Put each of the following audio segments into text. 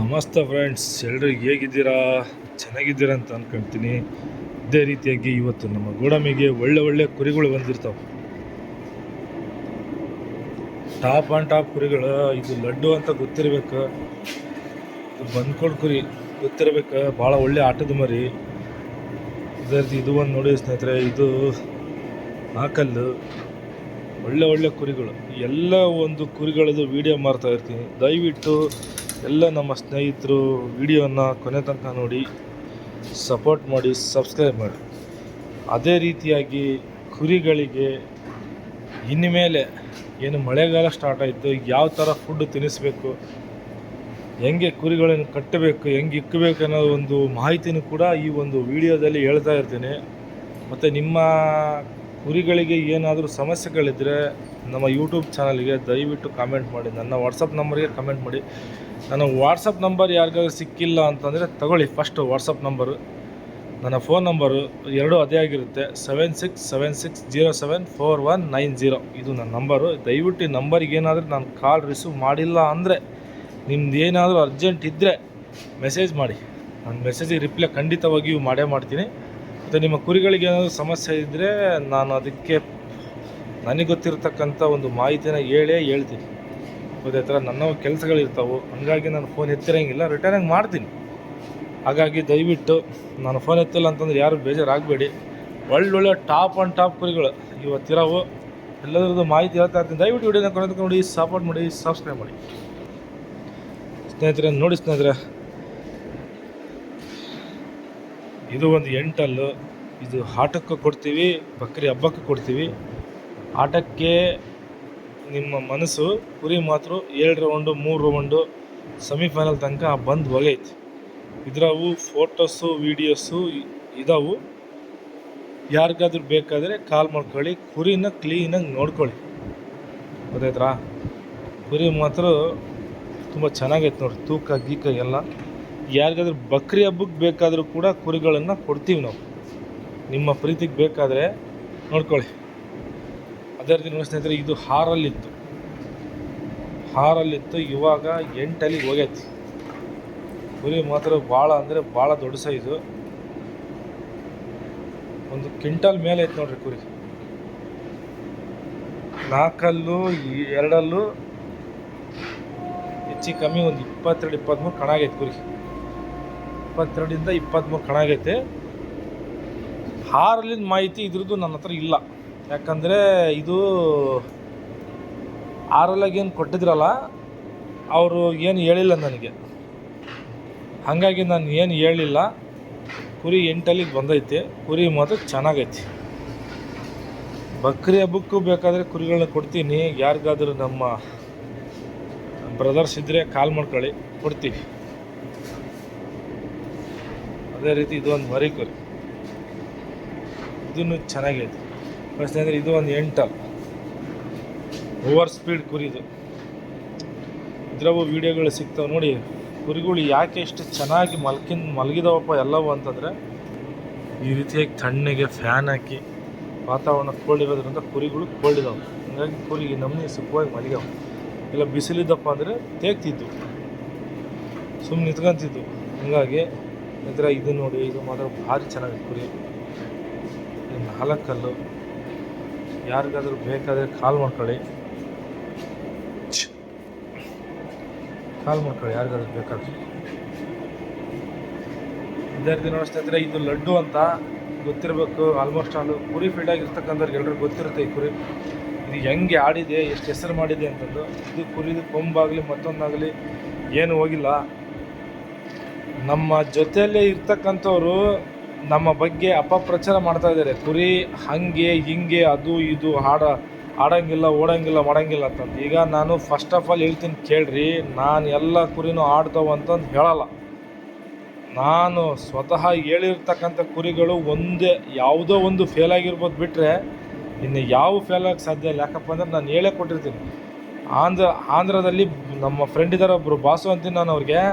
ನಮಸ್ತೆ ಫ್ರೆಂಡ್ಸ್, ಎಲ್ಲರೂ ಹೇಗಿದ್ದೀರಾ? ಚೆನ್ನಾಗಿದ್ದೀರಾ ಅಂತ ಅಂದ್ಕೊಳ್ತೀನಿ. ಇದೇ ರೀತಿಯಾಗಿ ಇವತ್ತು ನಮ್ಮ ಗೋಡಮಿಗೆ ಒಳ್ಳೆ ಕುರಿಗಳು ಬಂದಿರ್ತಾವೆ. ಟಾಪ್ ಆ್ಯಂಡ್ ಟಾಪ್ ಕುರಿಗಳು. ಇದು ಲಡ್ಡು ಅಂತ ಗೊತ್ತಿರಬೇಕು, ಇದು ಬಂದ್ಕೊಡ್ ಕುರಿ ಗೊತ್ತಿರಬೇಕು, ಭಾಳ ಒಳ್ಳೆ ಆಟದ ಮರಿ. ಇದೇ ರೀತಿ ಇದು ಒಂದು ನೋಡಿ ಸ್ನೇಹಿತರೆ, ಇದು ಆಕಲ್ಲು. ಒಳ್ಳೆ ಕುರಿಗಳು. ಎಲ್ಲ ಒಂದು ಕುರಿಗಳದ್ದು ವಿಡಿಯೋ ಮಾಡ್ತಾ ಇರ್ತೀನಿ. ದಯವಿಟ್ಟು ಎಲ್ಲ ನಮ್ಮ ಸ್ನೇಹಿತರು ವಿಡಿಯೋನ ಕೊನೆ ತನಕ ನೋಡಿ, ಸಪೋರ್ಟ್ ಮಾಡಿ, ಸಬ್ಸ್ಕ್ರೈಬ್ ಮಾಡಿ. ಅದೇ ರೀತಿಯಾಗಿ ಕುರಿಗಳಿಗೆ ಇನ್ಮೇಲೆ ಏನು ಮಳೆಗಾಲ ಸ್ಟಾರ್ಟ್ ಆಯಿತು, ಯಾವ ಥರ ಫುಡ್ ತಿನ್ನಿಸ್ಬೇಕು, ಹೆಂಗೆ ಕುರಿಗಳನ್ನು ಕಟ್ಟಬೇಕು, ಹೆಂಗೆ ಇಕ್ಕಬೇಕು ಅನ್ನೋ ಒಂದು ಮಾಹಿತಿನೂ ಕೂಡ ಈ ಒಂದು ವಿಡಿಯೋದಲ್ಲಿ ಹೇಳ್ತಾ ಇರ್ತೀನಿ. ಮತ್ತು ನಿಮ್ಮ ಕುರಿಗಳಿಗೆ ಏನಾದರೂ ಸಮಸ್ಯೆಗಳಿದ್ದರೆ ನಮ್ಮ ಯೂಟ್ಯೂಬ್ ಚಾನಲ್ಗೆ ದಯವಿಟ್ಟು ಕಾಮೆಂಟ್ ಮಾಡಿ. ನನ್ನ ವಾಟ್ಸಪ್ ನಂಬರ್ಗೆ ಕಮೆಂಟ್ ಮಾಡಿ. ನನ್ನ ವಾಟ್ಸಪ್ ನಂಬರ್ ಯಾರಿಗಾದ್ರೂ ಸಿಕ್ಕಿಲ್ಲ ಅಂತಂದರೆ ತಗೊಳ್ಳಿ. ಫಸ್ಟು ವಾಟ್ಸಪ್ ನಂಬರು, ನನ್ನ ಫೋನ್ ನಂಬರು ಎರಡೂ ಅದೇ ಆಗಿರುತ್ತೆ. 7676074190 ಇದು ನನ್ನ ನಂಬರು. ದಯವಿಟ್ಟು ಈ ನಂಬರಿಗೆ ಏನಾದರೂ ನಾನು ಕಾಲ್ ರಿಸೀವ್ ಮಾಡಿಲ್ಲ ಅಂದರೆ, ನಿಮ್ದು ಏನಾದರೂ ಅರ್ಜೆಂಟ್ ಇದ್ದರೆ ಮೆಸೇಜ್ ಮಾಡಿ. ನನ್ನ ಮೆಸೇಜಿಗೆ ರಿಪ್ಲೈ ಖಂಡಿತವಾಗಿಯೂ ಮಾಡೇ ಮಾಡ್ತೀನಿ. ಮತ್ತು ನಿಮ್ಮ ಕುರಿಗಳಿಗೆ ಏನಾದರೂ ಸಮಸ್ಯೆ ಇದ್ದರೆ ನಾನು ಅದಕ್ಕೆ ನನಗೆ ಗೊತ್ತಿರತಕ್ಕಂಥ ಒಂದು ಮಾಹಿತಿನ ಹೇಳ್ತೀನಿ. ಅದೇ ಥರ ನನ್ನ ಕೆಲಸಗಳಿರ್ತಾವೆ, ಹಂಗಾಗಿ ನಾನು ಫೋನ್ ಎತ್ತಿರಂಗಿಲ್ಲ, ರಿಟರ್ನಾಗಿ ಮಾಡ್ತೀನಿ. ಹಾಗಾಗಿ ದಯವಿಟ್ಟು ನಾನು ಫೋನ್ ಎತ್ತಿಲ್ಲ ಅಂತಂದ್ರೆ ಯಾರು ಬೇಜಾರಾಗಬೇಡಿ. ಒಳ್ಳೊಳ್ಳೆ ಟಾಪ್ ಆ್ಯಂಡ್ ಟಾಪ್ ಕುರಿಗಳು ಇವತ್ತಿರೋವು. ಎಲ್ಲದರದ್ದು ಮಾಹಿತಿ ಹೇಳ್ತಾ ಇರ್ತೀನಿ. ದಯವಿಟ್ಟು ವಿಡಿಯೋನ ಕೊನೆ ನೋಡಿ, ಸಪೋರ್ಟ್ ಮಾಡಿ, ಸಬ್ಸ್ಕ್ರೈಬ್ ಮಾಡಿ ಸ್ನೇಹಿತರೆ. ನೋಡಿ ಸ್ನೇಹಿತರೆ, ಇದು ಒಂದು 8 ಹಲ್ಲು. ಇದು ಆಟಕ್ಕೆ ಕೊಡ್ತೀವಿ, ಬಕ್ರಿ ಹಬ್ಬಕ್ಕೆ ಕೊಡ್ತೀವಿ. ಆಟಕ್ಕೆ ನಿಮ್ಮ ಮನಸ್ಸು, ಕುರಿ ಮಾತ್ರ 7 ರೌಂಡು 3 ರೌಂಡು ಸೆಮಿಫೈನಲ್ ತನಕ ಬಂದು ಹೋಗೈತಿ. ಇದರವು ಫೋಟೋಸು ವೀಡಿಯೋಸು ಇದಾವು. ಯಾರಿಗಾದ್ರೂ ಬೇಕಾದರೆ ಕಾಲ್ ಮಾಡ್ಕೊಳ್ಳಿ. ಕುರಿನ ಕ್ಲೀನಾಗಿ ನೋಡ್ಕೊಳ್ಳಿ. ಗೊತ್ತಾಯ್ತಾ? ಕುರಿ ಮಾತ್ರ ತುಂಬ ಚೆನ್ನಾಗೈತೆ ನೋಡಿ, ತೂಕ ಗೀಕ ಎಲ್ಲ. ಯಾರಿಗಾದ್ರೂ ಬಕ್ರಿ ಹಬ್ಬಕ್ಕೆ ಬೇಕಾದರೂ ಕೂಡ ಕುರಿಗಳನ್ನು ಕೊಡ್ತೀವಿ ನಾವು. ನಿಮ್ಮ ಪ್ರೀತಿಗೆ ಬೇಕಾದರೆ ನೋಡ್ಕೊಳ್ಳಿ. ಅದೇ ರೀತಿ ನೋಡಿ ಸ್ನೇಹಿತರೆ, ಇದು ಹಾರಲ್ಲಿತ್ತು, ಇವಾಗ 8 ಹೋಗೈತಿ. ಕುರಿ ಮಾತ್ರ ಭಾಳ ಅಂದರೆ ಭಾಳ ದೊಡ್ಡ ಸೈಜು. 1 ಕ್ವಿಂಟಲ್ ಮೇಲೆ ಐತೆ ನೋಡ್ರಿ ಕುರಿ. 4 ಹಲ್ಲು 2 ಹಲ್ಲು ಹೆಚ್ಚು ಕಮ್ಮಿ ಒಂದು 22-23 ಕಣ ಆಗೈತೆ ಕುರಿ. 22 ಇಂದ 23 ಕಣ ಆಗೈತೆ. ಹಾರಲ್ಲಿನ ಮಾಹಿತಿ ಇದ್ರದ್ದು ನನ್ನ ಹತ್ರ ಇಲ್ಲ, ಯಾಕಂದರೆ ಇದು ಆರಲ್ಲಾಗೇನು ಕೊಟ್ಟಿದ್ರಲ್ಲ, ಅವರು ಏನು ಹೇಳಿಲ್ಲ ನನಗೆ. ಹಾಗಾಗಿ ನಾನು ಏನು ಹೇಳಿಲ್ಲ. ಕುರಿ 8 ಬಂದೈತೆ. ಕುರಿ ಮಾತ್ರ ಚೆನ್ನಾಗೈತಿ. ಬಕ್ರಿ ಹಬ್ಬಕ್ಕೂ ಬೇಕಾದರೆ ಕುರಿಗಳನ್ನ ಕೊಡ್ತೀನಿ. ಯಾರಿಗಾದರೂ ನಮ್ಮ ಬ್ರದರ್ಸ್ ಇದ್ದರೆ ಕಾಲ್ ಮಾಡ್ಕೊಳ್ಳಿ, ಕೊಡ್ತೀವಿ. ಅದೇ ರೀತಿ ಇದು ಒಂದು ಮರಿ ಕುರಿ, ಇದನ್ನು ಚೆನ್ನಾಗೈತಿ ಸ್ನೇಹಿತರೆ. ಇದು ಒಂದು 8 ಹಲ್ಲು ಓವರ್ ಸ್ಪೀಡ್ ಕುರಿ. ಇದು ಇದ್ರವು ವೀಡಿಯೋಗಳು ಸಿಗ್ತಾವೆ ನೋಡಿ. ಕುರಿಗಳು ಯಾಕೆ ಇಷ್ಟು ಚೆನ್ನಾಗಿ ಮಲಗಿದವಪ್ಪ ಎಲ್ಲವೂ ಅಂತಂದರೆ, ಈ ರೀತಿಯಾಗಿ ತಣ್ಣಗೆ ಫ್ಯಾನ್ ಹಾಕಿ ವಾತಾವರಣ ಕೋಲ್ಡಿರೋದ್ರಿಂದ ಕುರಿಗಳು ಕೋಲ್ಡಿದಾವೆ. ಹಾಗಾಗಿ ಕುರಿಗೆ ನಮ್ಮನೆ ಸುಖವಾಗಿ ಮಲಗ್ಯಾವ. ಇಲ್ಲ ಬಿಸಿಲಿದ್ದಪ್ಪ ಅಂದರೆ ತೇಗ್ತಿದ್ವು, ಸುಮ್ಮನೆ ನಿಂತ್ಕೊಂತಿದ್ವು. ಹಂಗಾಗಿ ನಂತರ ಇದು ನೋಡಿ, ಇದು ಮಾತ್ರ ಭಾರಿ ಚೆನ್ನಾಗಿದೆ ಕುರಿ. 4 ಹಲ್ಲು. ಯಾರಿಗಾದ್ರೂ ಬೇಕಾದರೆ ಕಾಲ್ ಮಾಡ್ಕೊಳ್ಳಿ, ಯಾರಿಗಾದ್ರೂ ಬೇಕಾದ್ರೆ. ಇದೇ ರೀತಿ ನೋಡಿ ಸ್ನೇಹಿತರೆ, ಇದು ಲಡ್ಡು ಅಂತ ಗೊತ್ತಿರಬೇಕು. ಆಲ್ಮೋಸ್ಟ್ ಆಲ್ ಕುರಿ ಫೀಲ್ಡಾಗಿ ಇರ್ತಕ್ಕಂಥವ್ರಿಗೆ ಎಲ್ರಿಗೂ ಗೊತ್ತಿರುತ್ತೆ ಈ ಕುರಿ. ಇದು ಹೆಂಗೆ ಆಡಿದೆ, ಎಷ್ಟು ಹೆಸರು ಮಾಡಿದೆ ಅಂತಂದು. ಇದು ಕುರಿದು ಕೊಂಬಾಗಲಿ ಮತ್ತೊಂದಾಗಲಿ ಏನು ಹೋಗಿಲ್ಲ. ನಮ್ಮ ಜೊತೆಯಲ್ಲೇ ಇರ್ತಕ್ಕಂಥವ್ರು ನಮ್ಮ ಬಗ್ಗೆ ಅಪಪ್ರಚಾರ ಮಾಡ್ತಾ ಇದ್ದಾರೆ. ಕುರಿ ಹಾಗೆ ಹಿಂಗೆ ಅದು ಇದು ಆಡಂಗಿಲ್ಲ, ಓಡಂಗಿಲ್ಲ, ಮಾಡಂಗಿಲ್ಲ ಅಂತಂದು. ಈಗ ನಾನು ಫಸ್ಟ್ ಆಫ್ ಆಲ್ ಹೇಳ್ತೀನಿ ಕೇಳ್ರಿ, ನಾನು ಎಲ್ಲ ಕುರಿನೂ ಆಡ್ತಾವೆ ಅಂತಂದು ಹೇಳಲ್ಲ. ನಾನು ಸ್ವತಃ ಹೇಳಿರ್ತಕ್ಕಂಥ ಕುರಿಗಳು ಒಂದೇ ಯಾವುದೋ ಒಂದು ಫೇಲ್ ಆಗಿರ್ಬೋದು ಬಿಟ್ಟರೆ ಇನ್ನು ಯಾವ ಫೇಲ್ ಆಗೋಕ್ಕೆ ಸಾಧ್ಯ ಇಲ್ಲ. ಯಾಕಪ್ಪ ಅಂದರೆ ನಾನು ಹೇಳೇ ಕೊಟ್ಟಿರ್ತೀನಿ. ಆಂಧ್ರದಲ್ಲಿ ನಮ್ಮ ಫ್ರೆಂಡ್ ಇದ್ದಾರೆ ಒಬ್ಬರು, ಬಾಸು ಅಂತೀನಿ ನಾನು.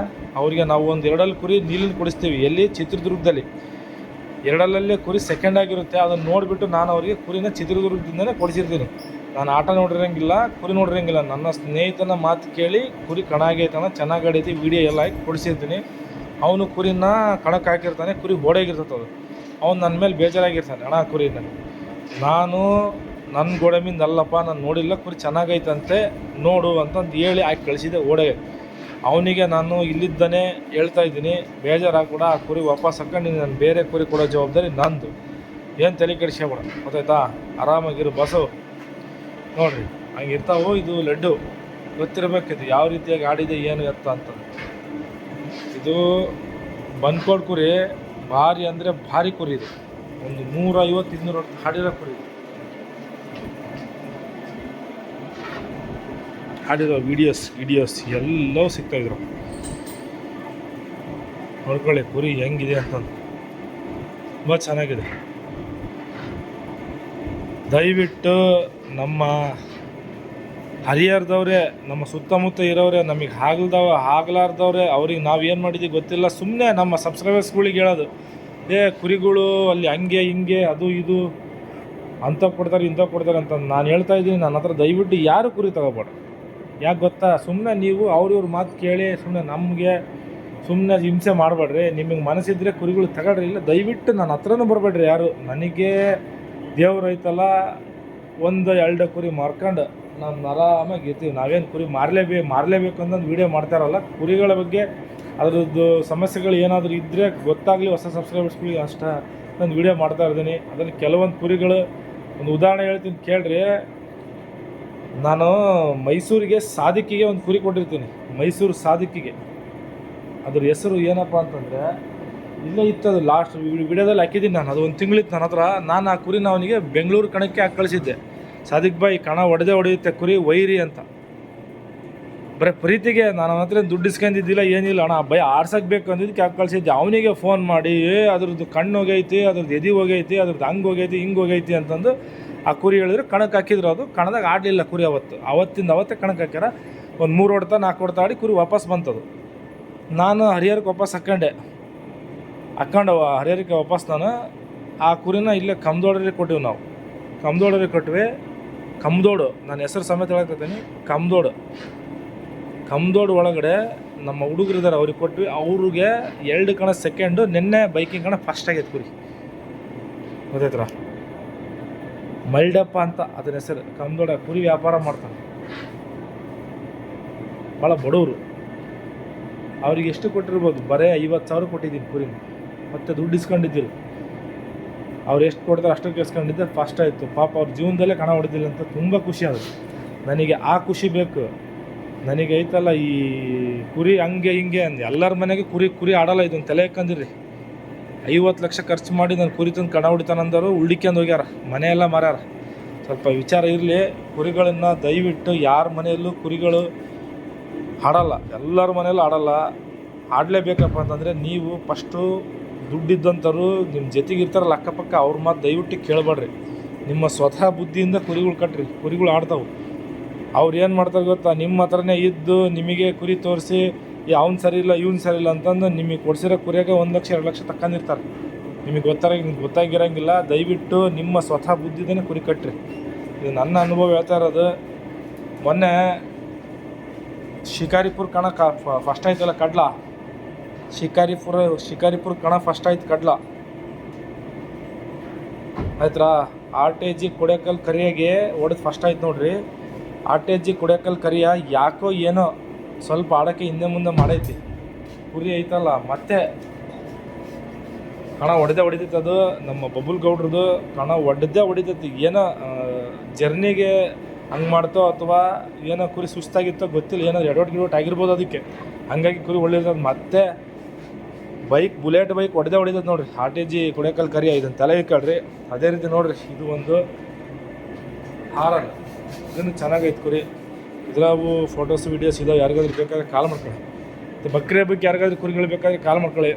ಅವ್ರಿಗೆ ನಾವು ಒಂದು 2 ಹಲ್ಲು ಕುರಿ ನೀಲಿನ ಕೊಡಿಸ್ತೀವಿ. ಎಲ್ಲಿ? ಚಿತ್ರದುರ್ಗದಲ್ಲಿ. 2 ಹಲ್ಲಲ್ಲೇ ಕುರಿ ಸೆಕೆಂಡ್ ಆಗಿರುತ್ತೆ. ಅದನ್ನು ನೋಡಿಬಿಟ್ಟು ನಾನು ಅವರಿಗೆ ಕುರಿನ ಚಿತ್ರದುರ್ಗದಿಂದನೇ ಕೊಡಿಸಿರ್ತೀನಿ. ನಾನು ಆಟ ನೋಡಿರಂಗಿಲ್ಲ, ಕುರಿ ನೋಡಿರಂಗಿಲ್ಲ. ನನ್ನ ಸ್ನೇಹಿತನ ಮಾತು ಕೇಳಿ ಕುರಿ ಕಣ ಆಗೈತನ, ಚೆನ್ನಾಗಿ ಆಡೈತಿ, ವೀಡಿಯೋ ಎಲ್ಲ ಹಾಕಿ ಕೊಡಿಸಿರ್ತೀನಿ. ಅವನು ಕುರಿನ ಕಣಕ್ಕೆ ಹಾಕಿರ್ತಾನೆ, ಕುರಿ ಓಡಾಗಿರ್ತದೆ ಅದು. ಅವ್ನು ನನ್ನ ಮೇಲೆ ಬೇಜಾರಾಗಿರ್ತಾನೆ, ಅಣ್ಣ ಕುರಿನ ನಾನು ನನ್ನ ಗೋಡಮಿಂದ ಅಲ್ಲಪ್ಪ, ನಾನು ನೋಡಿಲ್ಲ, ಕುರಿ ಚೆನ್ನಾಗೈತಂತೆ ನೋಡು ಅಂತಂದು ಹೇಳಿ ಹಾಕಿ ಕಳಿಸಿದೆ. ಓಡೇ ಅವನಿಗೆ ನಾನು ಇಲ್ಲಿದ್ದಾನೆ ಹೇಳ್ತಾ ಇದ್ದೀನಿ, ಬೇಜಾರಾಗ್ಬಿಡ, ಆ ಕುರಿ ವಾಪಸ್ ಹಾಕೊಂಡು ನಾನು ಬೇರೆ ಕುರಿ ಕೊಡೋ ಜವಾಬ್ದಾರಿ ನಂದು, ಏನು ತಲೆ ಕೆಡಿಸ್ಕೊಬೇಡ, ಗೊತ್ತಾಯ್ತಾ? ಆರಾಮಾಗಿರು ಬಸವು. ನೋಡಿರಿ ಹಂಗೆ ಇರ್ತಾವೋ. ಇದು ಲಡ್ಡು ಗೊತ್ತಿರಬೇಕಿದು ಯಾವ ರೀತಿಯಾಗಿ ಆಡಿದೆ ಏನು ಎತ್ತ ಅಂತ. ಇದು ಬಂದ್ಕೋಡ್ ಕುರಿ ಭಾರಿ ಅಂದರೆ ಭಾರಿ ಕುರಿ. ಇದು ಒಂದು 150-200 ಹಾಡಿರೋ ಕುರಿ. ಹಾಡಿರೋ ವಿಡಿಯೋಸ್ ಎಲ್ಲವೂ ಸಿಗ್ತಾಯಿದ್ರು. ನೋಡ್ಕೊಳ್ಳಿ ಕುರಿ ಹೆಂಗಿದೆ ಅಂತಂದು, ತುಂಬ ಚೆನ್ನಾಗಿದೆ. ದಯವಿಟ್ಟು ನಮ್ಮ ಹರಿಹರದವ್ರೆ, ನಮ್ಮ ಸುತ್ತಮುತ್ತ ಇರೋರೆ, ನಮಗೆ ಆಗ್ಲಾರ್ದವ್ರೆ, ಅವ್ರಿಗೆ ನಾವು ಏನು ಮಾಡಿದ್ದೀವಿ ಗೊತ್ತಿಲ್ಲ. ಸುಮ್ಮನೆ ನಮ್ಮ ಸಬ್ಸ್ಕ್ರೈಬರ್ಸ್ಗಳಿಗೆ ಹೇಳೋದು, ಕುರಿಗಳು ಅಲ್ಲಿ ಹಂಗೆ ಹಿಂಗೆ ಅದು ಇದು ಅಂಥ ಕೊಡ್ತಾರೆ ಇಂಥ ಕೊಡ್ತಾರೆ ಅಂತ ನಾನು ಹೇಳ್ತಾ ಇದ್ದೀನಿ. ನನ್ನ ಹತ್ರ ದಯವಿಟ್ಟು ಯಾರು ಕುರಿ ತಗೋಬೇಡ. ಯಾಕೆ ಗೊತ್ತಾ? ಸುಮ್ಮನೆ ನೀವು ಅವ್ರ ಮಾತು ಕೇಳಿ ಸುಮ್ಮನೆ ಹಿಂಸೆ ಮಾಡಬೇಡ್ರಿ. ನಿಮಗೆ ಮನಸ್ಸಿದ್ರೆ ಕುರಿಗಳು ತಗೊಳ್ರಿ, ಇಲ್ಲ ದಯವಿಟ್ಟು ನನ್ನ ಹತ್ರನೂ ಬರಬೇಡ್ರಿ ಯಾರು. ನನಗೆ ದೇವ್ರು ಐತಲ್ಲ, 1-2 ಕುರಿ ಮಾರ್ಕೊಂಡು ನಾವು ಆರಾಮಾಗಿ ಇರ್ತೀವಿ. ನಾವೇನು ಕುರಿ ಮಾರಲೇಬೇಕು ಅಂತಂದು ವೀಡಿಯೋ ಮಾಡ್ತಾರಲ್ಲ, ಕುರಿಗಳ ಬಗ್ಗೆ ಅದರದ್ದು ಸಮಸ್ಯೆಗಳು ಏನಾದರೂ ಇದ್ದರೆ ಗೊತ್ತಾಗಲಿ ಹೊಸ ಸಬ್ಸ್ಕ್ರೈಬರ್ಸ್ಗಳಿಗೆ ಅಷ್ಟೇ ನಾನು ವೀಡಿಯೋ ಮಾಡ್ತಾ ಇದ್ದೀನಿ. ಅದರಲ್ಲಿ ಕೆಲವೊಂದು ಕುರಿಗಳು, ಒಂದು ಉದಾಹರಣೆ ಹೇಳ್ತೀನಿ ಕೇಳ್ರಿ. ನಾನು ಮೈಸೂರಿಗೆ ಸಾದಿಕ್ಕಿಗೆ ಒಂದು ಕುರಿ ಕೊಟ್ಟಿರ್ತೀನಿ, ಮೈಸೂರು ಸಾದಿಕ್ಕಿಗೆ. ಅದ್ರ ಹೆಸರು ಏನಪ್ಪ ಅಂತಂದರೆ, ಇಲ್ಲೇ ಇತ್ತು ಅದು, ಲಾಸ್ಟ್ ವಿಡಿಯೋದಲ್ಲಿ ಹಾಕಿದ್ದೀನಿ ನಾನು. ಅದು 1 ತಿಂಗಳಿತ್ತು ನನ್ನ ಹತ್ರ. ನಾನು ಆ ಕುರಿನ ಅವನಿಗೆ ಬೆಂಗಳೂರು ಕಣಕ್ಕೆ ಹಾಕಿ ಕಳಿಸಿದ್ದೆ. ಸಾದಿಕ್ ಬಾಯಿ ಕಣ ಹೊಡೆಯುತ್ತೆ ಕುರಿ ವೈರಿ ಅಂತ. ಬರೀ ಪ್ರೀತಿಗೆ ನಾನು ಅವನ ಹತ್ರ ದುಡ್ಡು ಇಸ್ಕೊಂಡಿದ್ದಿಲ್ಲ, ಏನಿಲ್ಲ, ಅಣ್ಣ ಭಯ ಆಡ್ಸಕ್ಕೆ ಬೇಕು ಅಂದಿದ್ದಕ್ಕೆ ಹಾಕಿ ಕಳಿಸಿದ್ದೆ. ಅವನಿಗೆ ಫೋನ್ ಮಾಡಿ ಅದ್ರದ್ದು ಕಣ್ಣು ಹೋಗೈತಿ, ಅದ್ರದ್ದು ಎದೆ ಹೋಗೈತಿ, ಅದ್ರದ್ದು ಹಂಗೆ ಹೋಗೈತಿ ಹಿಂಗೆ ಹೋಗೈತಿ ಅಂತಂದು ಆ ಕುರಿ ಹೇಳಿದ್ರು. ಕಣಕ್ಕೆ ಹಾಕಿದ್ರು. ಅದು ಕಣದಾಗ ಆಡಲಿಲ್ಲ ಕುರಿ. ಅವತ್ತೇ ಕಣಕ್ಕೆ ಹಾಕ್ಯಾರ. ಒಂದು 3 ಹೊಡ್ತಾ 4 ಹೊಡ್ತಾ ಆಡಿ ಕುರಿ ವಾಪಸ್ ಬಂತದು. ನಾನು ಹರಿಹರಕ್ಕೆ ವಾಪಸ್ ಹಾಕ್ಕೊಂಡು ಹರಿಹರಕ್ಕೆ ವಾಪಸ್ ನಾನು ಆ ಕುರಿನ ಇಲ್ಲೇ ಕಮ್ದೋಡರಿಗೆ ಕೊಟ್ಟಿವಿ. ನಾವು ಕಮ್ದೋಡರಿಗೆ ಕೊಟ್ಟಿವಿ. ಕಮ್ದೋಡು ನನ್ನ ಹೆಸರು ಸಮೇತ ಹೇಳಕತ್ತೀನಿ. ಕಮ್ದೋಡು ಒಳಗಡೆ ನಮ್ಮ ಹುಡುಗರಿದ್ದಾರೆ, ಅವ್ರಿಗೆ ಕೊಟ್ವಿ. ಅವ್ರಿಗೆ 2 ಕಣ ಸೆಕೆಂಡು, ನಿನ್ನೆ ಬೈಕಿಂಗ್ ಕಣ ಫಸ್ಟ್ ಆಗೈತೆ ಕುರಿ, ಗೊತ್ತಾಯ್ತರ? ಮಲ್ಡಪ್ಪ ಅಂತ ಅದನ್ನ ಹೆಸರು. ಕಮ್ದೋಡ ಕುರಿ ವ್ಯಾಪಾರ ಮಾಡ್ತಾನೆ, ಭಾಳ ಬಡವರು. ಅವ್ರಿಗೆ ಎಷ್ಟು ಕೊಟ್ಟಿರ್ಬೋದು? ಬರೀ 50,000 ಕೊಟ್ಟಿದ್ದೀನಿ ಕುರಿ. ಮತ್ತು ದುಡ್ಡು ಇಸ್ಕೊಂಡಿದ್ದಿರು. ಅವ್ರು ಎಷ್ಟು ಕೊಡ್ತಾರೆ ಅಷ್ಟಕ್ಕೆ ಇಸ್ಕೊಂಡಿದ್ದೆ. ಫಸ್ಟ್ ಆಯಿತು. ಪಾಪ ಅವ್ರ ಜೀವನದಲ್ಲೇ ಕಣ ಹೊಡೆದಿಲ್ಲ ಅಂತ ತುಂಬ ಖುಷಿ ಆಗುತ್ತೆ ನನಗೆ. ಆ ಖುಷಿ ಬೇಕು ನನಗೆ. ಐತಲ್ಲ ಈ ಕುರಿ ಹಂಗೆ ಹಿಂಗೆ ಅಂದು ಎಲ್ಲರ ಮನೆಗೆ ಕುರಿ ಆಡಲ್ಲ. ಇದೊಂದು ತಲೆ ಹಾಕಂದಿರಿ. 50 ಲಕ್ಷ ಖರ್ಚು ಮಾಡಿ ನಾನು ಕುರಿ ತಂದು ಕಣ ಹೊಡಿತಾನಂದರು, ಉಳ್ಳಿಕ್ಯಂದು ಹೋಗ್ಯಾರ, ಮನೆಯೆಲ್ಲ ಮಾರ್ಯಾರ. ಸ್ವಲ್ಪ ವಿಚಾರ ಇರಲಿ. ಕುರಿಗಳನ್ನು ದಯವಿಟ್ಟು ಯಾರ ಮನೆಯಲ್ಲೂ ಕುರಿಗಳು ಆಡಲ್ಲ, ಎಲ್ಲರ ಮನೆಯಲ್ಲೂ ಆಡಲ್ಲ. ಆಡಲೇಬೇಕಪ್ಪ ಅಂತಂದರೆ ನೀವು ಫಸ್ಟು ದುಡ್ಡಿದ್ದಂಥವ್ರು ನಿಮ್ಮ ಜೊತೆಗೆ ಇರ್ತಾರಲ್ಲ ಅಕ್ಕಪಕ್ಕ, ಅವ್ರ ಮಾತು ದಯವಿಟ್ಟು ಕೇಳಬೇಡ್ರಿ. ನಿಮ್ಮ ಸ್ವತಃ ಬುದ್ಧಿಯಿಂದ ಕುರಿಗಳು ಕಟ್ರಿ. ಕುರಿಗಳು ಆಡ್ತಾವೆ. ಅವ್ರು ಏನು ಮಾಡ್ತಾರೆ ಗೊತ್ತಾ? ನಿಮ್ಮ ಹತ್ರನೇ ಇದ್ದು ನಿಮಗೆ ಕುರಿ ತೋರಿಸಿ ಅವ್ನು ಸರಿ ಇಲ್ಲ ಇವ್ನು ಸರಿ ಇಲ್ಲ ಅಂತಂದು ನಿಮಗೆ ಕೊಡ್ಸಿರೋ ಕುರಿಯಾಗೆ 1 ಲಕ್ಷ 2 ಲಕ್ಷ ತಗೊಂಡಿರ್ತಾರೆ. ನಿಮಗೆ ಗೊತ್ತಾಗಿರೋಂಗಿಲ್ಲ. ದಯವಿಟ್ಟು ನಿಮ್ಮ ಸ್ವತಃ ಬುದ್ಧಿದೇ ಕುರಿ ಕಟ್ರಿ. ಇದು ನನ್ನ ಅನುಭವ ಹೇಳ್ತಾ ಇರೋದು. ಮೊನ್ನೆ ಶಿಕಾರಿಪುರ ಕಣ ಫಸ್ಟ್ ಆಯ್ತಲ್ಲ, ಕಡ್ಲ. ಶಿಕಾರಿಪುರ ಕಣ ಫಸ್ಟ್ ಆಯ್ತು, ಕಡ್ಲ ಆಯ್ತಾ? RTG ಕೊಡೆಕಲ್ ಕರಿಯಾಗೆ ಹೊಡೆದು ಫಸ್ಟ್ ಆಯ್ತು ನೋಡ್ರಿ. RTG ಕೊಡೆಕಲ್ ಕರಿಯ ಯಾಕೋ ಏನೋ ಸ್ವಲ್ಪ ಆಡೋಕ್ಕೆ ಹಿಂದೆ ಮುಂದೆ ಮಾಡೈತಿ. ಕುರಿ ಐತಲ್ಲ, ಮತ್ತೆ ಕಣ ಹೊಡಿತೈತೆ. ಅದು ನಮ್ಮ ಬಬುಲ್ ಗೌಡ್ರದ್ದು ಕಣ ಹೊಡಿತೈತಿ. ಏನೋ ಜರ್ನಿಗೆ ಹಂಗೆ ಮಾಡ್ತೋ ಅಥವಾ ಏನೋ ಕುರಿ ಸುಸ್ತಾಗಿತ್ತೋ ಗೊತ್ತಿಲ್ಲ, ಏನಾದ್ರು ಎಡವಟ್ ಆಗಿರ್ಬೋದು ಅದಕ್ಕೆ. ಹಂಗಾಗಿ ಕುರಿ ಒಳ್ಳೆಯದು. ಮತ್ತೆ ಬುಲೆಟ್ ಬೈಕ್ ಹೊಡಿತೈತೆ ನೋಡ್ರಿ. RTG ಕೊಡೆಕಲ್ ಕರಿಯ ಇದನ್ನು ತಲೆ ಇಕ್ಕಳ್ರಿ. ಅದೇ ರೀತಿ ನೋಡ್ರಿ, ಇದು ಒಂದು ಹಾರನ್. ಇದನ್ನು ಚೆನ್ನಾಗೈತೆ ಕುರಿ. ಇದ್ರಾವು ಫೋಟೋಸ್ ವೀಡಿಯೋಸ್ ಇದಾವೆ. ಯಾರಿಗಾದ್ರೂ ಬೇಕಾದ್ರೆ ಕಾಲ್ ಮಾಡ್ಕೊಳ್ಳಿ. ಮತ್ತು ಬಕ್ರಿ ಹಬ್ಬಕ್ಕೆ ಯಾರಿಗಾದ್ರೂ ಕುರಿಗಳು ಬೇಕಾದ್ರೆ ಕಾಲ್ ಮಾಡ್ಕೊಳ್ಳಿ.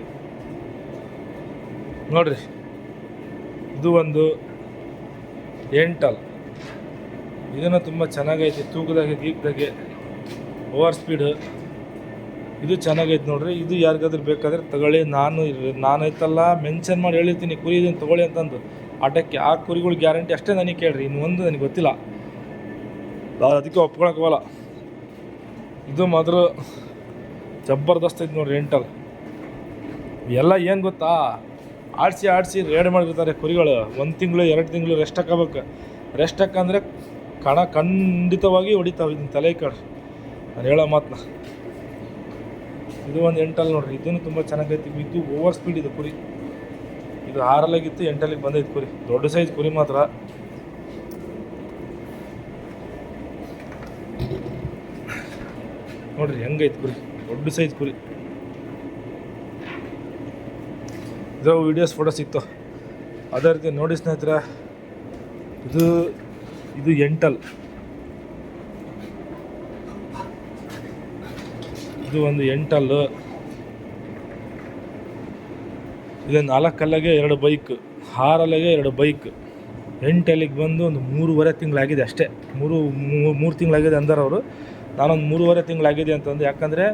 ನೋಡ್ರಿ, ಇದು ಒಂದು ಎಂಟಲ್. ಇದನ್ನು ತುಂಬ ಚೆನ್ನಾಗೈತಿ. ತೂಕದಾಗೆ ಗೀಕ್ದಾಗೆ ಓವರ್ ಸ್ಪೀಡ್. ಇದು ಚೆನ್ನಾಗೈತೆ ನೋಡ್ರಿ. ಇದು ಯಾರಿಗಾದ್ರೂ ಬೇಕಾದ್ರೆ ತಗೊಳ್ಳಿ. ನಾನು ಐತಲ್ಲ ಮೆನ್ಷನ್ ಮಾಡಿ ಹೇಳಿರ್ತೀನಿ ಕುರಿ ಇದನ್ನು ತೊಗೊಳ್ಳಿ ಅಂತಂದು. ಆಟಕ್ಕೆ ಆ ಕುರಿಗಳು ಗ್ಯಾರಂಟಿ ಅಷ್ಟೇ ನನಗೆ ಕೇಳ್ರಿ. ಇನ್ನೊಂದು ನನಗೆ ಗೊತ್ತಿಲ್ಲ. ಅದಕ್ಕೆ ಒಪ್ಕೊಳಕ್ಕೋಗಲ್ಲ. ಇದು ಮಾತ್ರ ಜಬರ್ದಸ್ತ್ ಐತೆ ನೋಡ್ರಿ ಎಂಟಲ್. ಎಲ್ಲ ಏನು ಗೊತ್ತಾ, ಆಡಿಸಿ ರೇಡ್ ಮಾಡಿರ್ತಾರೆ ಕುರಿಗಳು. 1 ತಿಂಗಳು 2 ತಿಂಗಳು ರೆಸ್ಟ್ ಹಾಕೋಬೇಕು. ರೆಸ್ಟ್ ಹಾಕಂದರೆ ಖಂಡಿತವಾಗಿ ಹೊಡಿತಾವೆ. ಇದನ್ನ ತಲೆ ಕಳ್ರಿ ನಾನು ಹೇಳೋ ಮಾತನ್ನ. ಇದು ಒಂದು ಎಂಟಲ್ ನೋಡ್ರಿ, ಇದನ್ನು ತುಂಬ ಚೆನ್ನಾಗೈತಿ. ಇದು ಓವರ್ ಸ್ಪೀಡ್ ಇದು ಕುರಿ. ಇದು 6ಅಲ್ಲಿಗಿತ್ತು 8ಅಲ್ಲಿಗೆ ಬಂದೈತೆ ಕುರಿ. ದೊಡ್ಡ ಸೈಜ್ ಕುರಿ ಮಾತ್ರ. ನೋಡ್ರಿ ಹೆಂಗೈತೆ ಕುರಿ, ದೊಡ್ಡ ಸೈಜ್ ಕುರಿ. ಇದು ವೀಡಿಯೋಸ್ ಫೋಟೋ ಸಿಕ್ತು. ಅದೇ ರೀತಿ ನೋಡಿ ಸ್ನೇಹಿತರೆ, ಇದು ಎಂಟಲ್. ಇದು ಒಂದು ಎಂಟಲ್ಲು. ಇದು 4 ಅಲ್ಲಿಗೆ 2 ಬೈಕ್, 6 ಅಲ್ಲಿಗೆ 2 ಬೈಕ್, 8 ಅಲ್ಲಿಗೆ ಬಂದು ಒಂದು 3.5 ತಿಂಗಳಾಗಿದೆ ಅಷ್ಟೇ. 3 ತಿಂಗಳಾಗಿದೆ ಅಂದಾರ ಅವರು. ನಾನೊಂದು 3.5 ತಿಂಗಳಾಗಿದೆ ಅಂತಂದು. ಯಾಕಂದರೆ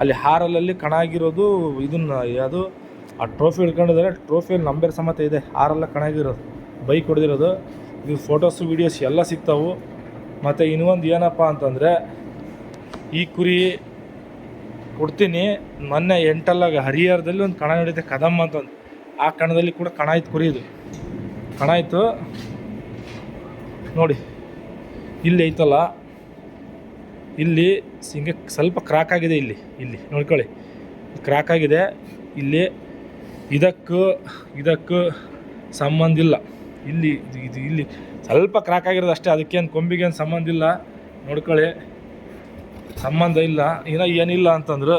ಅಲ್ಲಿ 6 ಅಲ್ಲಲ್ಲಿ ಕಣ ಆಗಿರೋದು. ಇದನ್ನು ಯಾವುದು ಆ ಟ್ರೋಫಿ ಹಿಡ್ಕೊಂಡಿದ್ದಾರೆ. ಟ್ರೋಫಿಯಲ್ಲಿ ನಂಬರ್ ಸಮೇತ ಇದೆ. 6 ಅಲ್ಲ ಕಣ ಆಗಿರೋದು, ಬೈಕ್ ಹೊಡೆದಿರೋದು. ಇದು ಫೋಟೋಸು ವೀಡಿಯೋಸ್ ಎಲ್ಲ ಸಿಗ್ತಾವೆ. ಮತ್ತು ಇನ್ನೊಂದು ಏನಪ್ಪ ಅಂತಂದರೆ, ಈ ಕುರಿ ಕೊಡ್ತೀನಿ. ಮೊನ್ನೆ 8ಅಲ್ಲಾಗ ಹರಿಹರದಲ್ಲಿ ಒಂದು ಕಣ ನಡೀತೆ, ಕದಮ್ಮ ಅಂತಂದು. ಆ ಕಣದಲ್ಲಿ ಕೂಡ ಕಣ ಆಯ್ತು ಕುರಿ. ಇದು ಕಣ ಆಯಿತು ನೋಡಿ. ಇಲ್ಲಿ ಐತಲ್ಲ, ಇಲ್ಲಿ ಹಿಂಗೆ ಸ್ವಲ್ಪ ಕ್ರಾಕ್ ಆಗಿದೆ. ಇಲ್ಲಿ ನೋಡ್ಕೊಳ್ಳಿ, ಕ್ರಾಕ್ ಆಗಿದೆ. ಇಲ್ಲಿ ಇದಕ್ಕೂ ಸಂಬಂಧ ಇಲ್ಲ. ಇಲ್ಲಿ ಸ್ವಲ್ಪ ಕ್ರಾಕ್ ಆಗಿರೋದು ಅಷ್ಟೇ. ಅದಕ್ಕೇನು ಕೊಂಬಿಗೇನು ಸಂಬಂಧ ಇಲ್ಲ. ನೋಡ್ಕೊಳ್ಳಿ, ಸಂಬಂಧ ಇಲ್ಲ. ಇನ್ನೂ ಏನಿಲ್ಲ ಅಂತಂದ್ರೆ,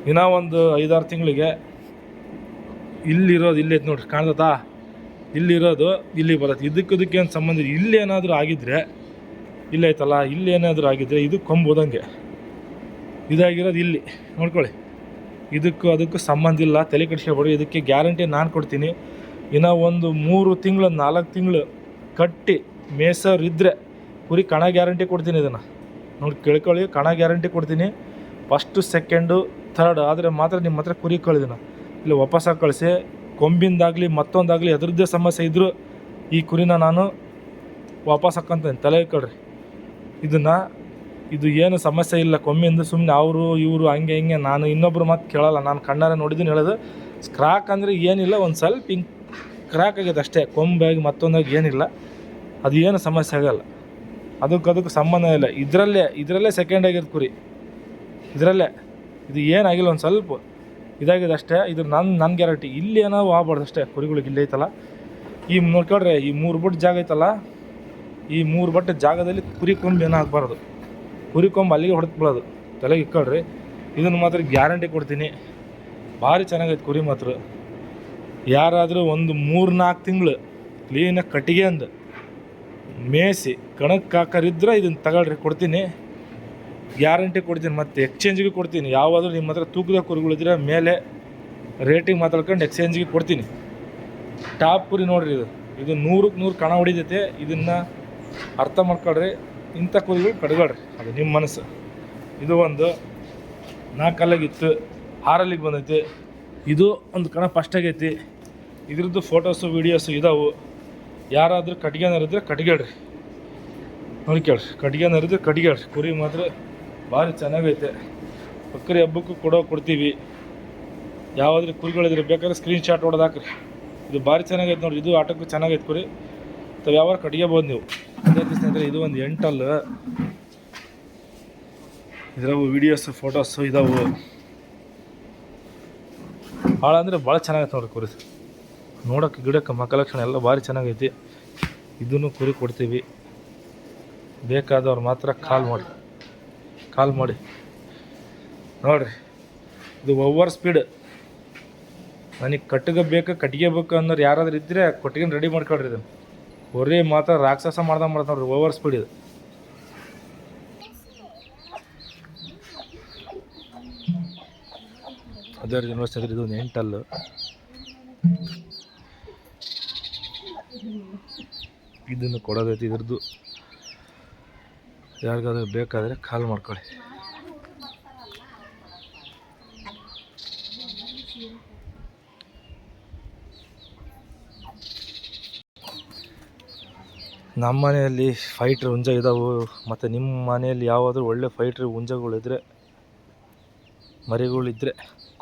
ಇನ್ನೂ ಒಂದು 5-6 ತಿಂಗಳಿಗೆ ಇಲ್ಲಿರೋದು ಇಲ್ಲೈತೆ ನೋಡ್ರಿ, ಕಾಣ್ತತಾ? ಇಲ್ಲಿರೋದು ಇಲ್ಲಿ ಬರುತ್ತೆ. ಇದಕ್ಕೇನು ಸಂಬಂಧ ಇಲ್ಲ. ಇಲ್ಲೇನಾದರೂ ಆಗಿದ್ದರೆ, ಇಲ್ಲೈತಲ್ಲ, ಇಲ್ಲೇನಾದರೂ ಆಗಿದ್ದರೆ ಇದು ಕೊಂಬೋದಂಗೆ. ಇದಾಗಿರೋದು ಇಲ್ಲಿ ನೋಡ್ಕೊಳ್ಳಿ. ಅದಕ್ಕೂ ಸಂಬಂಧ ಇಲ್ಲ. ತಲೆ ಕೆಡಿಸ್ಕೊಬೇಡಿ. ಇದಕ್ಕೆ ಗ್ಯಾರಂಟಿ ನಾನು ಕೊಡ್ತೀನಿ. ಇನ್ನೂ ಒಂದು 3 ತಿಂಗಳು 4 ತಿಂಗಳು ಕಟ್ಟಿ ಮೇಸೋರಿದ್ದರೆ ಕುರಿ ಕಣ ಗ್ಯಾರಂಟಿ ಕೊಡ್ತೀನಿ. ಇದನ್ನು ನೋಡಿ ಕೇಳ್ಕೊಳ್ಳಿ, ಕಣ ಗ್ಯಾರಂಟಿ ಕೊಡ್ತೀನಿ. ಫಸ್ಟು ಸೆಕೆಂಡು ಥರ್ಡ್ ಆದರೆ ಮಾತ್ರ ನಿಮ್ಮ ಹತ್ರ ಕುರಿ ಕಳಿದಿನ ಇಲ್ಲ ವಾಪಸ್ಸಾಗಿ ಕಳಿಸಿ. ಕೊಂಬಿಂದಾಗಲಿ ಮತ್ತೊಂದಾಗಲಿ ಅದರದ್ದೇ ಸಮಸ್ಯೆ ಇದ್ದರೂ ಈ ಕುರಿನ ನಾನು ವಾಪಸ್ ಹಾಕ್ಕೊಂತೀನಿ. ತಲೆ ಇಟ್ಕೊಳ್ರಿ. ಇದು ಏನು ಸಮಸ್ಯೆ ಇಲ್ಲ ಕೊಂಬಿಂದ. ಸುಮ್ಮನೆ ಅವರು ಇವರು ಹಂಗೆ ಹಿಂಗೆ ನಾನು ಇನ್ನೊಬ್ಬರು ಮಾತು ಕೇಳಲ್ಲ. ನಾನು ಕಣ್ಣಾರೆ ನೋಡಿದ್ದೀನಿ ಹೇಳೋದು. ಕ್ರಾಕ್ ಅಂದರೆ ಏನಿಲ್ಲ, ಒಂದು ಸ್ವಲ್ಪ ಹಿಂಗೆ ಕ್ರಾಕ್ ಆಗಿದೆ ಅಷ್ಟೇ. ಕೊಂಬಾಗಿ ಮತ್ತೊಂದಾಗಿ ಏನಿಲ್ಲ. ಅದು ಏನು ಸಮಸ್ಯೆ ಆಗಲ್ಲ. ಅದಕ್ಕೂ ಸಂಬಂಧ ಇಲ್ಲ. ಇದರಲ್ಲೇ ಸೆಕೆಂಡ್ ಆಗಿರೋದು ಕುರಿ. ಇದರಲ್ಲೇ ಇದು ಏನಾಗಿಲ್ಲ, ಒಂದು ಸ್ವಲ್ಪ ಇದಾಗಿದೆ ಅಷ್ಟೇ. ಇದು ನನ್ನ ಗ್ಯಾರಂಟಿ. ಇಲ್ಲಿ ಏನೋ ಆಗ್ಬಾರ್ದು ಅಷ್ಟೇ ಕುರಿಗಳಿಗೆ. ಇಲ್ಲಿ ಐತಲ್ಲ, ಈ ನೋಡ್ಕೊಳ್ರಿ, ಈ 3 ಬಟ್ ಜಾಗ ಐತಲ್ಲ, ಈ 3 ಬಟ್ ಜಾಗದಲ್ಲಿ ಕುರಿ ಕೊಂಬು ಏನೋ ಆಗಬಾರ್ದು. ಕುರಿ ಕೊಂಬು ಅಲ್ಲಿಗೆ ಹೊಡೆದ್ಬಿಡೋದು. ತಲೆಗೆ ಇಕ್ಕೊಳ್ರಿ. ಇದನ್ನು ಮಾತ್ರ ಗ್ಯಾರಂಟಿ ಕೊಡ್ತೀನಿ. ಭಾರಿ ಚೆನ್ನಾಗೈತೆ ಕುರಿ ಮಾತ್ರ. ಯಾರಾದರೂ ಒಂದು 3-4 ತಿಂಗಳು ಕ್ಲೀನಾಗಿ ಕಟ್ಟಿಗೆ ಅಂದು ಮೇಯಿಸಿ ಕಣಕ್ಕೆ ಹಾಕರಿದ್ರೆ ಇದನ್ನು ತಗೊಳ್ರಿ, ಕೊಡ್ತೀನಿ. ಗ್ಯಾರಂಟಿ ಕೊಡ್ತೀನಿ. ಮತ್ತು ಎಕ್ಸ್ಚೇಂಜಿಗೆ ಕೊಡ್ತೀನಿ. ಯಾವಾದರೂ ನಿಮ್ಮ ಹತ್ರ ತೂಕದ ಕುರಿಗಳಿದ್ರೆ ಮೇಲೆ ರೇಟಿಂಗ್ ಮಾತಾಡ್ಕೊಂಡು ಎಕ್ಸ್ಚೇಂಜಿಗೆ ಕೊಡ್ತೀನಿ. ಟಾಪ್ ಕುರಿ ನೋಡಿರಿ. ಇದು 100ಕ್ಕೆ 100 ಕಣ ಹೊಡಿತೈತೆ. ಇದನ್ನು ಅರ್ಥ ಮಾಡ್ಕೊಳ್ರಿ. ಇಂಥ ಕುರಿಗಳು ಕಡ್ಗೊಳ್ರಿ, ಅದು ನಿಮ್ಮ ಮನಸ್ಸು. ಇದು ಒಂದು 4 ಅಲ್ಲಿಗಿತ್ತು, 6 ಅಲ್ಲಿಗೆ ಬಂದೈತಿ. ಇದು ಒಂದು ಕಣ ಫಸ್ಟ್ ಆಗೈತಿ. ಇದ್ರದ್ದು ಫೋಟೋಸು ವೀಡಿಯೋಸು ಇದಾವೆ. ಯಾರಾದರೂ ಕಟ್ಗೆನರಿದ್ರೆ ಕಟ್ಗೇಳ್ರಿ, ನೋಡ್ಕೇಳ್ರಿ. ಕಟ್ಗೆನರಿದ್ರೆ ಕಟ್ಗೇಳ್ರಿ. ಕುರಿ ಮಾತ್ರ ಭಾರಿ ಚೆನ್ನಾಗೈತೆ. ಬಕ್ರಿ ಹಬ್ಬಕ್ಕೂ ಕೊಡ್ತೀವಿ. ಯಾವುದಾದ್ರೂ ಕುರಿಗಳಿದ್ರೆ ಬೇಕಾದ್ರೆ ಸ್ಕ್ರೀನ್ಶಾಟ್ ಹೊಡೆದು ಹಾಕ್ರಿ. ಇದು ಭಾರಿ ಚೆನ್ನಾಗೈತೆ ನೋಡಿರಿ. ಇದು ಆಟಕ್ಕೂ ಚೆನ್ನಾಗೈತೆ ಕುರಿ. ಅಥವಾ ಯಾವ ಕಟ್ಗೆಬೋದು ನೀವು. ಅದೇ ಸ್ನೇಹಿತರೆ, ಇದು ಒಂದು ಎಂಟಲ್. ಇದ್ರಾವು ವೀಡಿಯೋಸು ಫೋಟೋಸು ಇದಾವೆ. ಭಾಳ ಅಂದರೆ ಭಾಳ ಚೆನ್ನಾಗೈತೆ ನೋಡ್ರಿ ಕುರಿ. ನೋಡೋಕ್ಕೆ ಗಿಡಕ್ಕೆ ಕಲೆಕ್ಷನ್ ಎಲ್ಲ ಭಾರಿ ಚೆನ್ನಾಗೈತಿ. ಇದನ್ನು ಕುರಿ ಕೊಡ್ತೀವಿ. ಬೇಕಾದವ್ರು ಮಾತ್ರ ಕಾಲ್ ಮಾಡಿ ನೋಡಿರಿ. ಇದು ಓವರ್ ಸ್ಪೀಡ್. ನನಗೆ ಕಟ್ಟಿಗೆ ಬೇಕು ಅನ್ನೋರು ಯಾರಾದ್ರೂ ಇದ್ದರೆ ಕೊಟ್ಟಿಗೆ ರೆಡಿ ಮಾಡ್ಕೊಳ್ರಿ. ಇದನ್ನು ಹೊರೆ ಮಾತ್ರ ರಾಕ್ಷಸ ಮಾಡ್ದಂಗೆ ನೋಡ್ರಿ. ಓವರ್ ಸ್ಪೀಡ್ ಇದು. ಅದೇ ರೀತಿ ನೋಡ್ಸಿದ್ರೆ ಇದು ಒಂದು ಎಂಟಲ್ಲು. ಇದನ್ನು ಕೊಡೋದೈತಿ. ಇದ್ರದ್ದು ಯಾರಿಗಾದ್ರೂ ಬೇಕಾದರೆ ಕಾಲ್ ಮಾಡ್ಕೊಳ್ಳಿ. ನಮ್ಮ ಮನೆಯಲ್ಲಿ ಫೈಟ್ರ್ ಹುಂಜ ಇದ್ದಾವೆ, ಮತ್ತು ನಿಮ್ಮ ಮನೆಯಲ್ಲಿ ಯಾವುದಾದ್ರೂ ಒಳ್ಳೆ ಫೈಟ್ರ್ ಹುಂಜಗಳಿದ್ರೆ ಮರಿಗಳಿದ್ದರೆ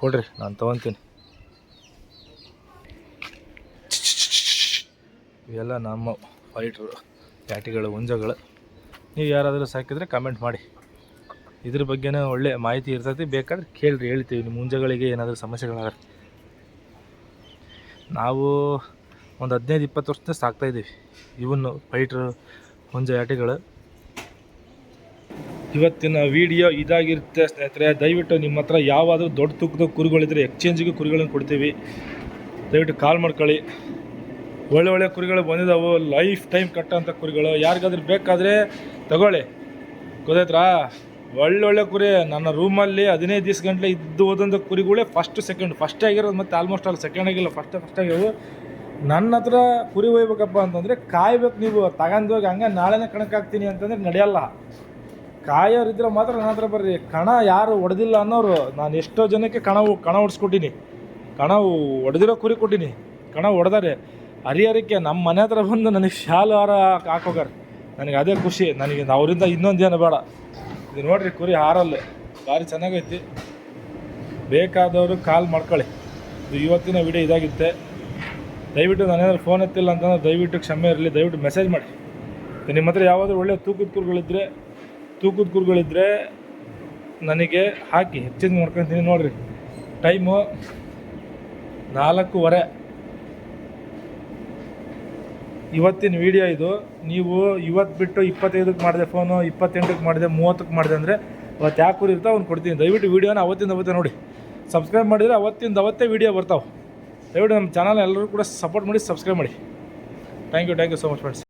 ಕೊಡ್ರಿ, ನಾನು ತೊಗೊತೀನಿ. ಇವೆಲ್ಲ ನಮ್ಮ ಫೈಟ್ರು ಕ್ಯಾಟಿಗಳು ಹುಂಜಗಳು. ನೀವು ಯಾರಾದರೂ ಸಾಕಿದರೆ ಕಮೆಂಟ್ ಮಾಡಿ, ಇದ್ರ ಬಗ್ಗೆನೇ ಒಳ್ಳೆ ಮಾಹಿತಿ ಇರ್ತೈತಿ. ಬೇಕಾದ್ರೆ ಕೇಳ್ರಿ, ಹೇಳ್ತೀವಿ. ನಿಮ್ಮ ಹುಂಜಗಳಿಗೆ ಏನಾದರೂ ಸಮಸ್ಯೆಗಳಾಗತ್ತೆ. ನಾವು ಒಂದು 15-20 ವರ್ಷದಿಂದ ಸಾಕ್ತಾಯಿದ್ದೀವಿ ಇವನ್ನು ಫೈಟ್ರ್ ಹುಂಜ ಆಟಿಗಳು. ಇವತ್ತಿನ ವಿಡಿಯೋ ಇದಾಗಿರುತ್ತೆ ಸ್ನೇಹಿತರೆ. ದಯವಿಟ್ಟು ನಿಮ್ಮ ಹತ್ರ ಯಾವಾದರೂ ದೊಡ್ಡ ತೂಕದ ಕುರಿಗಳಿದ್ರೆ ಎಕ್ಸ್ಚೇಂಜಿಗೆ ಕುರಿಗಳನ್ನು ಕೊಡ್ತೀವಿ, ದಯವಿಟ್ಟು ಕಾಲ್ ಮಾಡ್ಕೊಳ್ಳಿ. ಒಳ್ಳೆ ಕುರಿಗಳು ಬಂದಿದ್ದಾವೆ, ಲೈಫ್ ಟೈಮ್ ಕಟ್ಟೋಂಥ ಕುರಿಗಳು. ಯಾರಿಗಾದ್ರೂ ಬೇಕಾದರೆ ತಗೊಳ್ಳಿ, ಗೊತ್ತಾಯ್ತಾ? ಒಳ್ಳೊಳ್ಳೆ ಕುರಿ ನನ್ನ ರೂಮಲ್ಲಿ 15 ದಿವಸ ಗಂಟಲೆ ಇದ್ದು ಹೋದಂಥ ಕುರಿಗಳೇ ಫಸ್ಟ್ ಆಗಿರೋದು, ಮತ್ತು ಆಲ್ಮೋಸ್ಟ್ ಅಲ್ಲಿ ಸೆಕೆಂಡ್ ಆಗಿಲ್ಲ, ಫಸ್ಟ್ ಆಗಿರೋದು. ನನ್ನ ಹತ್ರ ಕುರಿ ಒಯ್ಬೇಕಪ್ಪ ಅಂತಂದರೆ ಕಾಯ್ಬೇಕು. ನೀವು ತಗೊಂಡೋಗಿ ಹಂಗೆ ನಾಳೆನೇ ಕಣಕ್ಕಾಗ್ತೀನಿ ಅಂತಂದರೆ ನಡೆಯಲ್ಲ. ಕಾಯೋರಿದ್ರೆ ಮಾತ್ರ ನನ್ನ ಹತ್ರ ಬರ್ರಿ. ಕಣ ಯಾರು ಹೊಡೆದಿಲ್ಲ ಅನ್ನೋರು, ನಾನು ಎಷ್ಟೋ ಜನಕ್ಕೆ ಕಣ ಹೊಡ್ಸ್ಕೊಟ್ಟಿನಿ, ಕಣ ಹೊಡೆದಿರೋ ಕುರಿ ಕೊಟ್ಟಿನಿ, ಕಣ ಹೊಡೆದಾರೆ. ಹರಿಹರಕ್ಕೆ ನಮ್ಮ ಮನೆ ಹತ್ರ ಬಂದು ನನಗೆ ಶಾಲು ಹಾರ ಹಾಕೋಗಾರ, ನನಗೆ ಅದೇ ಖುಷಿ. ನನಗೆ ಅವರಿಂದ ಇನ್ನೊಂದೇನು ಬೇಡ. ಇದು ನೋಡಿರಿ, ಕುರಿ ಹಾರಲ್ಲೇ ಭಾರಿ ಚೆನ್ನಾಗೈತಿ. ಬೇಕಾದವರು ಕಾಲ್ ಮಾಡ್ಕೊಳ್ಳಿ. ಇದು ಇವತ್ತಿನ ವಿಡಿಯೋ ಇದಾಗಿತ್ತೆ. ದಯವಿಟ್ಟು ನಾನೇನಾದ್ರು ಫೋನ್ ಎತ್ತಿಲ್ಲ ಅಂತಂದ್ರೆ ದಯವಿಟ್ಟು ಕ್ಷಮೆ ಇರಲಿ. ದಯವಿಟ್ಟು ಮೆಸೇಜ್ ಮಾಡಿ. ನಿಮ್ಮ ಹತ್ರ ಯಾವುದಾದ್ರು ಒಳ್ಳೆ ತೂಕದ ಕುರಿಗಳಿದ್ರೆ ನನಗೆ ಹಾಕಿ, ಎಕ್ಸ್ಚೇಂಜ್ ಮಾಡ್ಕೊತೀನಿ. ನೋಡಿರಿ, ಟೈಮು 4:15 ಇವತ್ತಿನ ವಿಡಿಯೋ ಇದು. ನೀವು ಇವತ್ತು ಬಿಟ್ಟು 25ಕ್ಕೆ ಮಾಡಿದೆ ಫೋನು, 28ಕ್ಕೆ ಮಾಡಿದೆ, 30ಕ್ಕೆ ಮಾಡಿದೆ ಅಂದರೆ ಅವತ್ತು ಯಾವ ಕುರಿ ಇರ್ತಾವೆ ಅವ್ನು ಕೊಡ್ತೀನಿ. ದಯವಿಟ್ಟು ವೀಡಿಯೋನ ಅವತ್ತೇ ನೋಡಿ. ಸಬ್ಸ್ಕ್ರೈಬ್ ಮಾಡಿದರೆ ಅವತ್ತೇ ವೀಡಿಯೋ ಬರ್ತಾವೆ. ದಯವಿಟ್ಟು ನಮ್ಮ ಚಾನಲ್ ಎಲ್ಲರೂ ಕೂಡ ಸಪೋರ್ಟ್ ಮಾಡಿ, ಸಬ್ಸ್ಕ್ರೈಬ್ ಮಾಡಿ. Thank you so much friends.